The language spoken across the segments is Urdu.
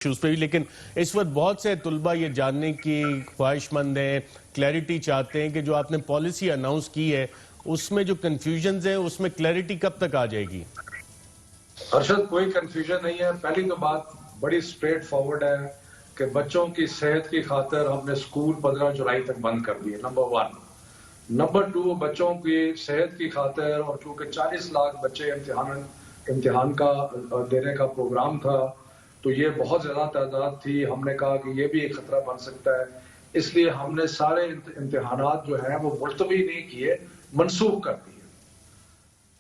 ایشوز پہ بھی، لیکن اس وقت بہت سے طلبہ یہ جاننے کی خواہش مند ہیں، کلیئرٹی چاہتے ہیں کہ جو آپ نے پالیسی اناؤنس کی ہے اس میں جو کنفیوژنز ہیں اس میں کلیئرٹی کب تک آ جائے گی؟ ارشد، کوئی کنفیوژن نہیں ہے۔ پہلی تو بات بڑی سٹریٹ فارورڈ ہے کہ بچوں کی صحت کی خاطر ہم نے سکول 15 جولائی تک بند کر دیے، نمبر 1۔ نمبر 2، بچوں کی صحت کی خاطر، اور چونکہ 40 لاکھ بچے امتحان کا دینے کا پروگرام تھا تو یہ بہت زیادہ تعداد تھی، ہم نے کہا کہ یہ بھی ایک خطرہ بن سکتا ہے، اس لیے ہم نے سارے امتحانات جو ہیں وہ ملتوی نہیں کیے، منسوخ کر دیے۔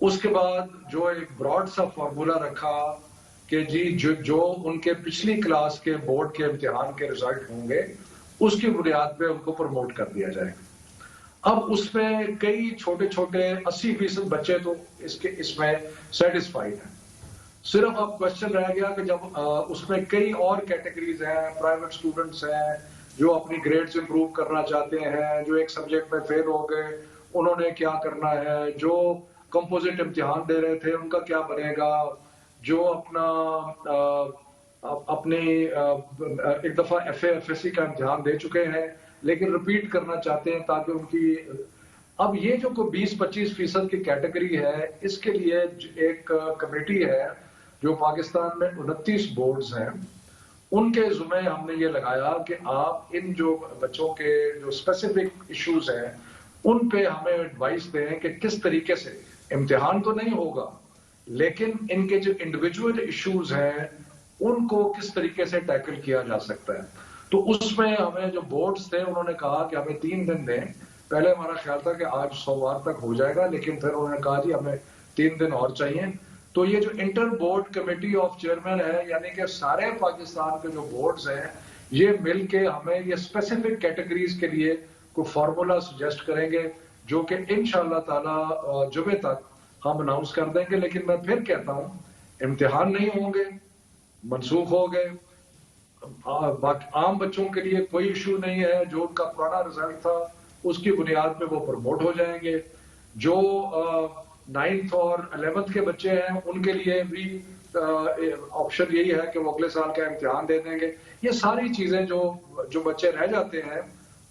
اس کے بعد جو ایک براڈ سا فارمولا رکھا کہ جی جو ان کے پچھلی کلاس کے بورڈ کے امتحان کے رزلٹ ہوں گے اس کی بنیاد پہ ان کو پروموٹ کر دیا جائے گا۔ اب اس میں کئی چھوٹے چھوٹے 80% بچے تو اس میں سیٹسفائیڈ ہیں، صرف اب کوشچن رہ گیا کہ جب اس میں کئی اور کیٹیگریز ہیں، پرائیویٹ سٹوڈنٹس ہیں جو اپنی گریڈز امپروو کرنا چاہتے ہیں، جو ایک سبجیکٹ میں فیل ہو گئے انہوں نے کیا کرنا ہے، جو کمپوزٹ امتحان دے رہے تھے ان کا کیا بنے گا، جو اپنی ایک دفعہ ایف ایس سی کا امتحان دے چکے ہیں لیکن ریپیٹ کرنا چاہتے ہیں تاکہ ان کی اب یہ جو کوئی 20-25% کی کیٹیگری ہے، اس کے لیے ایک کمیٹی ہے جو پاکستان میں 29 بورڈز ہیں، ان کے ذمہ ہم نے یہ لگایا کہ آپ ان جو بچوں کے جو اسپیسیفک ایشوز ہیں ان پہ ہمیں ایڈوائس دیں کہ کس طریقے سے امتحان تو نہیں ہوگا لیکن ان کے جو انڈیویجول ایشوز ہیں ان کو کس طریقے سے ٹیکل کیا جا سکتا ہے۔ تو اس میں ہمیں جو بورڈز تھے انہوں نے کہا کہ ہمیں 3 دن دیں، پہلے ہمارا خیال تھا کہ آج سوموار تک ہو جائے گا لیکن پھر انہوں نے کہا جی ہمیں 3 دن اور چاہیے۔ تو یہ جو inter board committee of chairman ہے، یعنی کہ سارے پاکستان کے جو بورڈز ہیں یہ مل کے ہمیں یہ اسپیسیفک کیٹیگریز کے لیے کوئی فارمولا سجیسٹ کریں گے جو کہ انشاءاللہ تعالی جمعے تک ہم اناؤنس کر دیں گے۔ لیکن میں پھر کہتا ہوں امتحان نہیں ہوں گے، منسوخ ہو گئے، عام بچوں کے لیے کوئی ایشو نہیں ہے، جو ان کا پرانا رزلٹ تھا اس کی بنیاد پہ وہ پروموٹ ہو جائیں گے، جو 9th اور 11th کے بچے ہیں ان کے لیے بھی آپشن یہی ہے کہ وہ اگلے سال کا امتحان دے دیں گے۔ یہ ساری چیزیں جو بچے رہ جاتے ہیں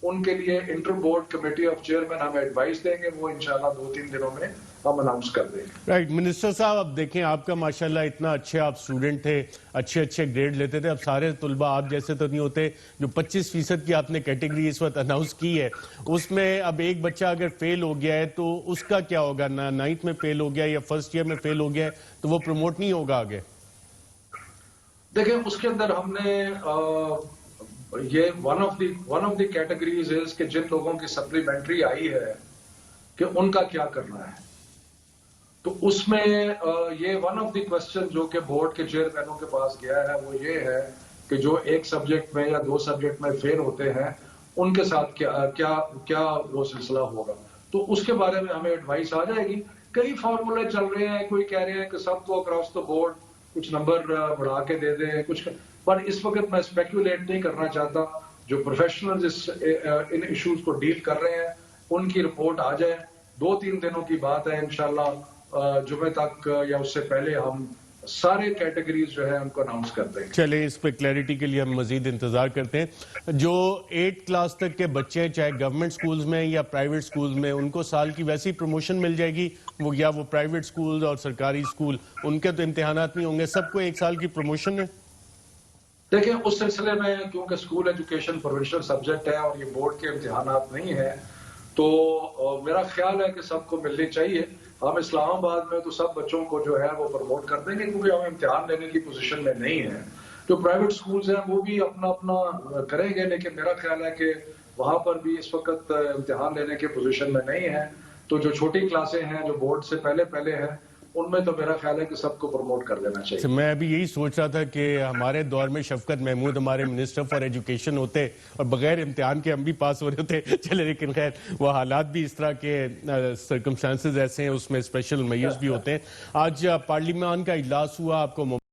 ان کے لیے inter board committee of chairman ہمیں ایڈوائس دیں گے، وہ انشاءاللہ 2-3 دنوں میں ہم اناؤنس کر دیں گے۔ رائٹ منسٹر صاحب، اب دیکھیں آپ کا ماشاءاللہ اتنا اچھے آپ اسٹوڈنٹ تھے، اچھے گریڈ لیتے تھے، اب سارے طلبہ آپ جیسے تو نہیں ہوتے۔ جو 25% کی آپ نے کیٹیگری اس وقت اناؤنس کی ہے اس میں اب ایک بچہ اگر فیل ہو گیا ہے تو اس کا کیا ہوگا؟ 9th میں فیل ہو گیا یا فرسٹ ایئر میں فیل ہو گیا ہے تو وہ پروموٹ نہیں ہوگا آگے؟ دیکھیں اس کے اندر ہم نے یہ ون آف دی کیٹیگریز ہے کہ جن لوگوں کی سپلیمنٹری آئی ہے کہ ان کا کیا کرنا ہے، تو اس میں یہ ون آف دی کوسچن جو کہ بورڈ کے چیئرمینوں کے پاس گیا ہے وہ یہ ہے کہ جو ایک سبجیکٹ میں یا 2 سبجیکٹ میں فیل ہوتے ہیں ان کے ساتھ کیا وہ سلسلہ ہوگا، تو اس کے بارے میں ہمیں ایڈوائس آ جائے گی۔ کئی فارمولے چل رہے ہیں، کوئی کہہ رہے ہیں کہ سب کو اکراس دا بورڈ کچھ نمبر بڑھا کے دے دیں کچھ، پر اس وقت میں اسپیکولیٹ نہیں کرنا چاہتا۔ جو پروفیشنل ان ایشوز کو ڈیل کر رہے ہیں ان کی رپورٹ آ جائے، 2-3 دنوں کی بات ہے، انشاءاللہ جمعے تک یا اس سے پہلے ہم سارے کیٹیگریز جو ہے ان کو اناؤنس کر دیں گے۔ چلیں اس پہ کلیئرٹی کے لیے ہم مزید انتظار کرتے ہیں۔ جو 8 کلاس تک کے بچے چاہے گورنمنٹ سکولز میں یا پرائیویٹ سکولز میں، ان کو سال کی ویسی پروموشن مل جائے گی، یا وہ پرائیویٹ سکولز اور سرکاری سکول ان کے تو امتحانات نہیں ہوں گے، سب کو 1 سال کی پروموشن ہے؟ دیکھیں اس سلسلے میں کیونکہ اسکول ایجوکیشن پروفیشنل سبجیکٹ ہے اور یہ بورڈ کے امتحانات نہیں ہیں تو میرا خیال ہے کہ سب کو ملنی چاہیے۔ ہم اسلام آباد میں تو سب بچوں کو جو ہے وہ پروموٹ کر دیں گے کیونکہ ہم امتحان لینے کی پوزیشن میں نہیں ہیں۔ جو پرائیویٹ سکولز ہیں وہ بھی اپنا کریں گے، لیکن میرا خیال ہے کہ وہاں پر بھی اس وقت امتحان لینے کی پوزیشن میں نہیں ہیں، تو جو چھوٹی کلاسیں ہیں جو بورڈ سے پہلے ہیں ان میں تو میرا خیال ہے کہ سب کو پروموٹ کر دینا چاہیے۔ میں ابھی یہی سوچ رہا تھا کہ ہمارے دور میں شفقت محمود ہمارے منسٹر فار ایجوکیشن ہوتے اور بغیر امتحان کے ہم بھی پاس ہو رہے ہوتے، چلے لیکن خیر وہ حالات بھی اس طرح کے سرکمسٹانسز ایسے ہیں، اس میں اسپیشل میئرز بھی ہوتے ہیں۔ آج پارلیمان کا اجلاس ہوا، آپ کو